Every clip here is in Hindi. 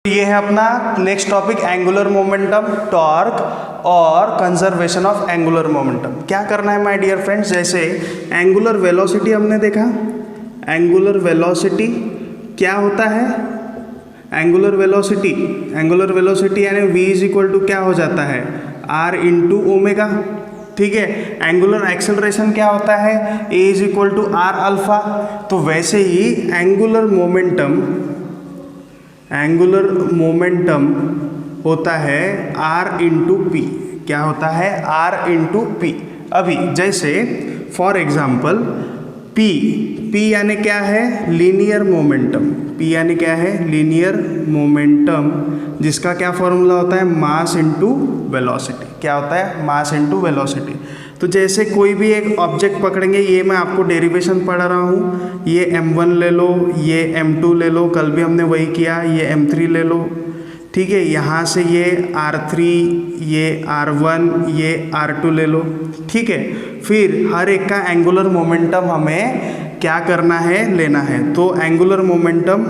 ये है अपना next topic angular momentum, torque और कंजर्वेशन ऑफ एंगुलर मोमेंटम। क्या करना है माय डियर फ्रेंड्स, जैसे एंगुलर वेलोसिटी हमने देखा, एंगुलर वेलोसिटी क्या होता है, एंगुलर वेलोसिटी यानी v इज इक्वल टू क्या हो जाता है r इंटू ओमेगा। ठीक है, एंगुलर एक्सेलरेशन क्या होता है, a is equal to r alpha. तो वैसे ही एंगुलर मोमेंटम होता है r इंटू पी। क्या होता है, r इंटू पी। अभी जैसे फॉर एग्जाम्पल p यानी क्या है, लीनियर मोमेंटम। p यानी क्या है, लीनियर मोमेंटम, जिसका क्या फॉर्मूला होता है, मास इंटू वेलोसिटी। क्या होता है, मास इंटू वेलोसिटी। तो जैसे कोई भी एक ऑब्जेक्ट पकड़ेंगे, ये मैं आपको डेरिवेशन पढ़ा रहा हूँ, ये m1 ले लो, ये m2 ले लो, कल भी हमने वही किया, ये m3 ले लो। ठीक है, यहाँ से ये r3, ये r1, ये r2 ले लो। ठीक है, फिर हर एक का एंगुलर मोमेंटम हमें क्या करना है, लेना है। तो एंगुलर मोमेंटम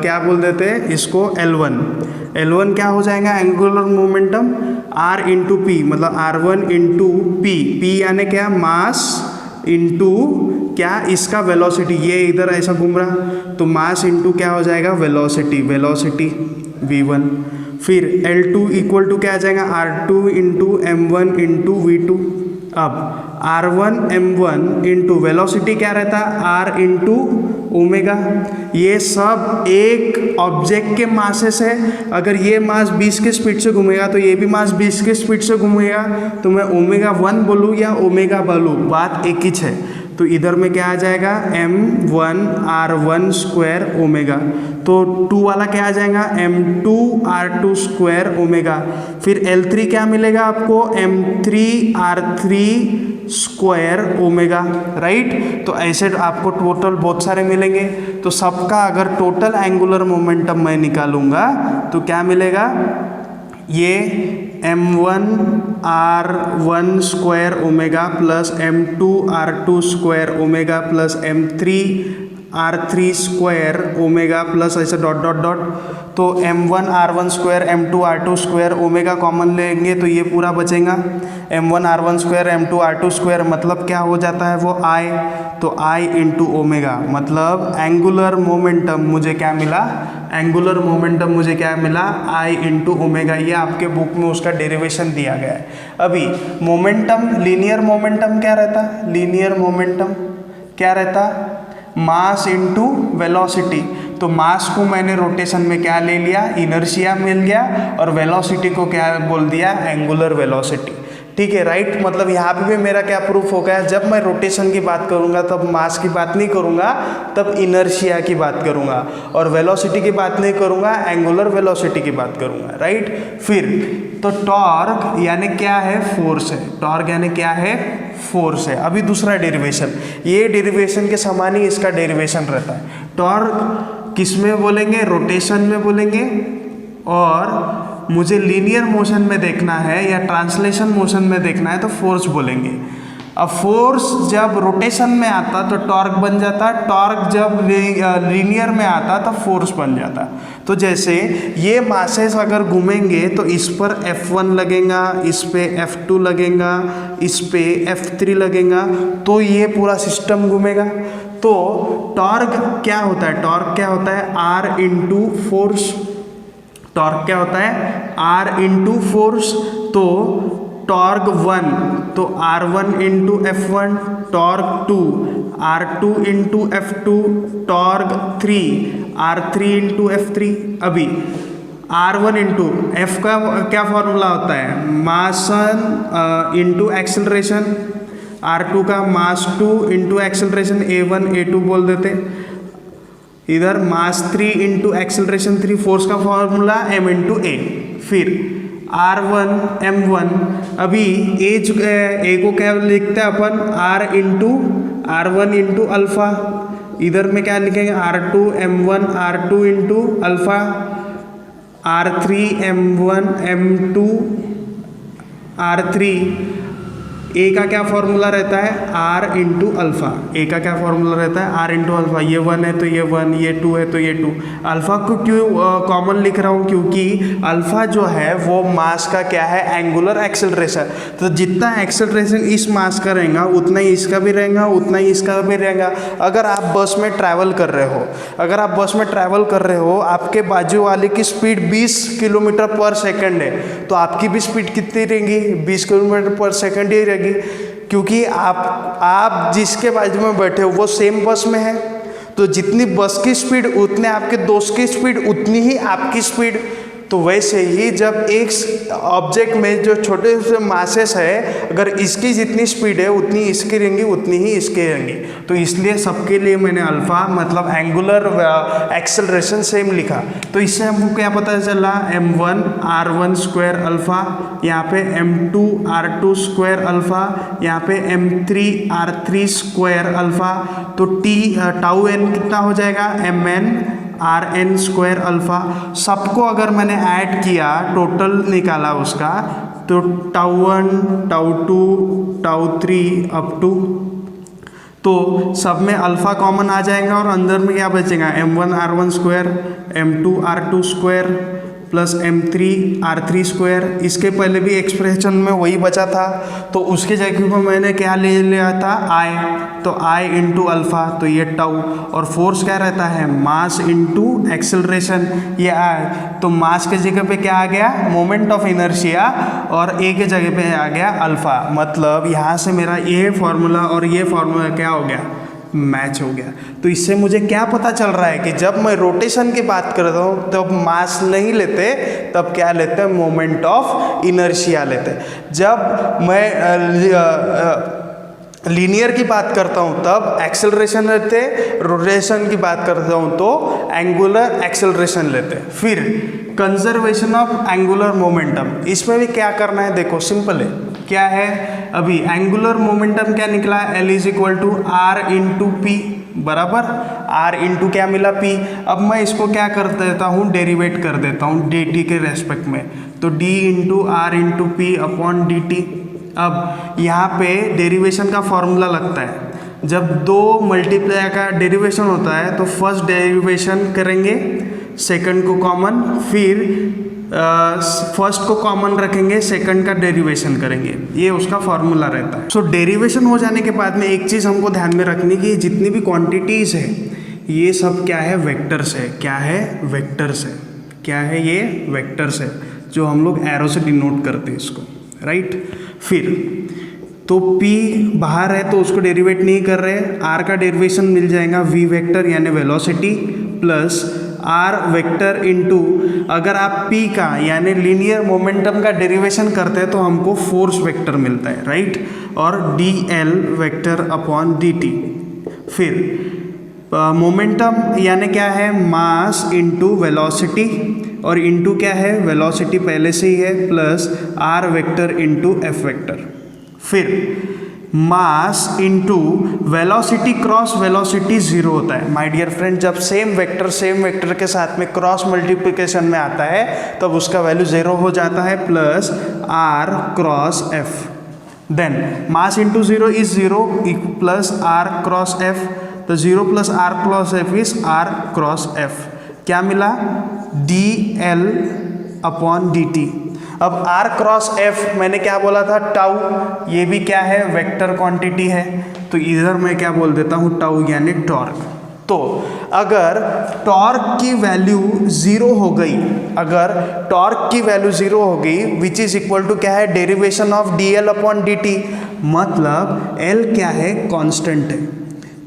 क्या बोल देते हैं इसको, L1 क्या हो जाएगा, angular momentum r into P, मतलब R1 इंटू पी यानी क्या, मास इंटू क्या, इसका वेलोसिटी, ये इधर ऐसा घूम रहा, तो मास इंटू क्या हो जाएगा, वेलोसिटी v1। फिर L2 इक्वल टू क्या आ जाएगा, R2 into m1 into v2। अब R1 m1 इंटू वेलोसिटी क्या रहता है, r इंटू ओमेगा। ये सब एक ऑब्जेक्ट के मासेस है। अगर ये मास 20 के स्पीड से घूमेगा तो ये भी मास 20 के स्पीड से घूमेगा, तो मैं ओमेगा 1 बोलूँ या ओमेगा बोलूँ, बात एक ही है। तो इधर में क्या आ जाएगा, m1 r1 स्क्वायर ओमेगा। तो 2 वाला क्या आ जाएगा, m2 r2 स्क्वायर ओमेगा। फिर L3 क्या मिलेगा आपको, m3 r3 square omega, right. तो ऐसे आपको टोटल बहुत सारे मिलेंगे। तो सबका अगर टोटल एंगुलर मोमेंटम मैं निकालूंगा तो क्या मिलेगा, ये m1 r1 square omega plus m2 r2 square omega plus m3 r3 square omega plus ऐसे डॉट डॉट डॉट। तो m1 r1 square m2 r2 square omega common लेंगे तो ये पूरा बचेगा, m1 r1 square m2 r2 square, मतलब क्या हो जाता है वो i। तो i इंटू ओमेगा, मतलब एंगुलर मोमेंटम मुझे क्या मिला, i इंटू ओमेगा। ये आपके बुक में उसका डेरिवेशन दिया गया है। अभी मोमेंटम, लीनियर मोमेंटम क्या रहता, मास इंटू वेलोसिटी। तो मास को मैंने रोटेशन में क्या ले लिया, इनर्शिया मिल गया, और वेलोसिटी को क्या बोल दिया, एंगुलर वेलोसिटी। ठीक है, राइट। मतलब यहाँ पे भी मेरा क्या प्रूफ हो गया, जब मैं रोटेशन की बात करूँगा तब मास की बात नहीं करूँगा, तब इनर्शिया की बात करूँगा, और वेलोसिटी की बात नहीं करूँगा, एंगुलर वेलोसिटी की बात करूँगा, राइट। फिर तो टॉर्क यानी क्या है, फोर्स है। अभी दूसरा डेरिवेशन, ये डेरिवेशन के समान ही इसका डेरिवेशन रहता है। टॉर्क किस में बोलेंगे, रोटेशन में बोलेंगे, और मुझे लीनियर मोशन में देखना है या ट्रांसलेशन मोशन में देखना है तो फोर्स बोलेंगे। अब फोर्स जब रोटेशन में आता तो टॉर्क बन जाता, टॉर्क जब लीनियर में आता तो फोर्स बन जाता। तो जैसे ये मासेस अगर घूमेंगे तो इस पर F1 लगेगा, इस पे F2 लगेगा, इस पे F3 लगेगा, तो ये पूरा सिस्टम घूमेगा। तो टॉर्क क्या होता है, R इंटू फोर्स। टॉर्क क्या होता है, R इंटू फोर्स। तो टॉर्क 1 तो R1 into F1, torque 2 R2 into F2, torque 3 R3 into F3। अभी R1 इंटू F का क्या फॉर्मूला होता है, मास इंटू एक्सेलरेशन, R2 का मास 2 इंटू एक्सेलरेशन A1 A2 बोल देते, इधर मास 3 इंटू एक्सेलरेशन 3, फोर्स का फॉर्मूला m इंटू a। फिर R1 m1, अभी a को क्या लिखते हैं अपन, R1 इंटू अल्फा, इधर में क्या लिखेंगे, R2 m1 R2 into alpha, R3 m1 m2 R3 ए का क्या फॉर्मूला रहता है, आर इंटू अल्फ़ा। ए का क्या फॉर्मूला रहता है, आर इंटू अल्फ़ा। ये 1 है तो ये 1, ये 2 है तो ये 2। अल्फ़ा को क्यों कॉमन लिख रहा हूँ, क्योंकि अल्फ़ा जो है वो मास का क्या है, एंगुलर एक्सेलरेशन। तो जितना एक्सेलरेशन इस मास का रहेगा उतना ही इसका भी रहेगा, उतना ही इसका भी रहेगा। अगर आप बस में ट्रैवल कर रहे हो, अगर आप बस में ट्रैवल कर रहे हो, आपके बाजू वाले की स्पीड 20 किलोमीटर पर सेकंड है, तो आपकी भी स्पीड कितनी रहेगी, 20 किलोमीटर पर सेकंड ही रहेगी, क्योंकि आप जिसके बाजू में बैठे हो वो सेम बस में है। तो जितनी बस की स्पीड उतने आपके दोस्त की स्पीड, उतनी ही आपकी स्पीड। तो वैसे ही जब एक ऑब्जेक्ट में जो छोटे से मासेस है, अगर इसकी जितनी स्पीड है उतनी इसकी रहेंगी, उतनी ही इसकी रहेंगी। तो इसलिए सबके लिए मैंने अल्फ़ा मतलब एंगुलर एक्सेलरेशन सेम लिखा। तो इससे हमको क्या पता चला, m1 r1 स्क्वायर अल्फ़ा, यहाँ पे m2 r2 स्क्वायर अल्फ़ा, यहाँ पे m3 r3 स्क्वायर अल्फ़ा। तो टाउ n कितना हो जाएगा, mn rn स्क्वायर अल्फ़ा। सबको अगर मैंने ऐड किया, टोटल निकाला उसका, तो टाउ 1 टाउ 2 टाउ 3 अप टू, तो सब में अल्फ़ा कॉमन आ जाएगा और अंदर में क्या बचेगा, m1 r1 square, m2 r2 square plus m3 r3 square. इसके पहले भी एक्सप्रेशन में वही बचा था, तो उसके जगह पर मैंने क्या ले लिया था, I। तो I इंटू अल्फ़ा, तो ये टाउ। और फोर्स क्या रहता है, मास इंटू एक्सेलरेशन, ये I। तो मास के जगह पे क्या आ गया, मोमेंट ऑफ इनर्शिया, और A के जगह पे आ गया अल्फ़ा। मतलब यहाँ से मेरा ये फार्मूला और ये फार्मूला क्या हो गया, मैच हो गया। तो इससे मुझे क्या पता चल रहा है कि जब मैं रोटेशन की बात करता हूँ तब मास नहीं लेते, तब क्या लेते हैं, मोमेंट ऑफ इनर्शिया लेते। जब मैं लीनियर की बात करता हूँ तब एक्सेलरेशन लेते, रोटेशन की बात करता हूँ तो एंगुलर एक्सेलरेशन लेते। फिर कंजर्वेशन ऑफ एंगुलर मोमेंटम, इसमें भी क्या करना है, देखो सिंपल है। क्या है, अभी एंगुलर मोमेंटम क्या निकला, L is equal to r into p, बराबर आर इंटू क्या मिला, पी। अब मैं इसको क्या कर देता हूँ, डेरिवेट कर देता हूँ dt के रेस्पेक्ट में, तो d into r into p upon d t. अब यहाँ पे डेरिवेशन का फॉर्मूला लगता है, जब दो मल्टीप्लाई का डेरिवेशन होता है तो फर्स्ट डेरिवेशन करेंगे, सेकंड को कॉमन, फिर फर्स्ट को कॉमन रखेंगे, सेकंड का डेरिवेशन करेंगे। ये उसका फॉर्मूला रहता है। सो डेरिवेशन हो जाने के बाद में एक चीज़ हमको ध्यान में रखनी कि जितनी भी क्वांटिटीज़ है ये सब क्या है, वेक्टर्स है। क्या है, वेक्टर्स है। क्या है, ये वेक्टर्स है, जो हम लोग एरो से डिनोट करते हैं इसको, राइट। फिर तो P बाहर है तो उसको डेरिवेट नहीं कर रहे, R का डेरिवेशन मिल जाएगा v वेक्टर यानी velocity plus R vector into, अगर आप P का यानी लीनियर मोमेंटम का डेरिवेशन करते हैं तो हमको फोर्स वेक्टर मिलता है, राइट, और dl वेक्टर अपॉन dt। फिर मोमेंटम यानी क्या है, मास इंटू वेलोसिटी, और इंटू क्या है, वेलोसिटी पहले से ही है, plus R vector into F vector. फिर mass into velocity cross velocity zero होता है। माय डियर फ्रेंड, जब सेम वेक्टर के साथ में क्रॉस मल्टीप्लिकेशन में आता है तब उसका वैल्यू जीरो हो जाता है, plus R cross F। Then mass into zero is zero plus R cross F, तो zero plus R cross F is R cross F। क्या मिला, dl अपॉन dt। अब R क्रॉस F मैंने क्या बोला था, टाउ, ये भी क्या है, वेक्टर क्वांटिटी है, तो इधर मैं क्या बोल देता हूँ, टाउ यानी टॉर्क। तो अगर टॉर्क की वैल्यू जीरो हो गई, अगर टॉर्क की वैल्यू जीरो हो गई, विच इज इक्वल टू क्या है, derivation of dl upon dt, मतलब L क्या है, कांस्टेंट है।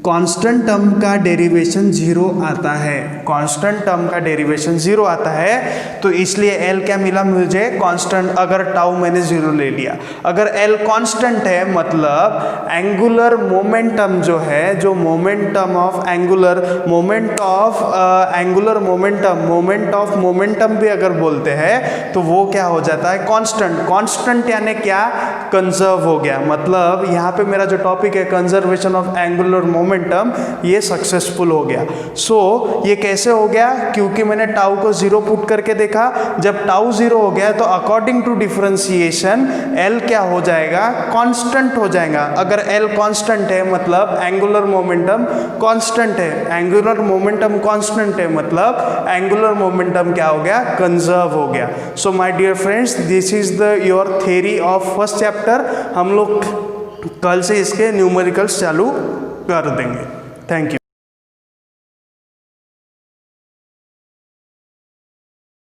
कांस्टेंट टर्म का डेरिवेशन जीरो आता है, कांस्टेंट टर्म का डेरिवेशन जीरो आता है, तो इसलिए L क्या मिला मुझे, कांस्टेंट। अगर टाउ मैंने जीरो ले लिया, अगर L कांस्टेंट है मतलब एंगुलर मोमेंटम जो है, जो मोमेंटम ऑफ एंगुलर मोमेंटम भी अगर बोलते हैं तो वो क्या हो जाता है, कांस्टेंट। कांस्टेंट यानी क्या, कंजर्व हो गया। मतलब यहाँ पे मेरा जो टॉपिक है conservation of angular momentum, momentum ये सक्सेसफुल हो गया। सो ये कैसे हो गया? क्योंकि मैंने टाउ को 0 पुट करके देखा, जब टाउ 0 हो गया तो अकॉर्डिंग टू डिफरेंशिएशन एल क्या हो जाएगा? कांस्टेंट हो जाएगा। अगर एल कांस्टेंट है मतलब एंगुलर मोमेंटम कांस्टेंट है, एंगुलर मोमेंटम कांस्टेंट है मतलब एंगुलर मोमेंटम क्या हो गया? कंजर्व हो गया। So my dear friends, this is the your theory of first chapter. हम लोग कल से इसके न्यूमेरिकल्स चालू कर देंगे। Thank you.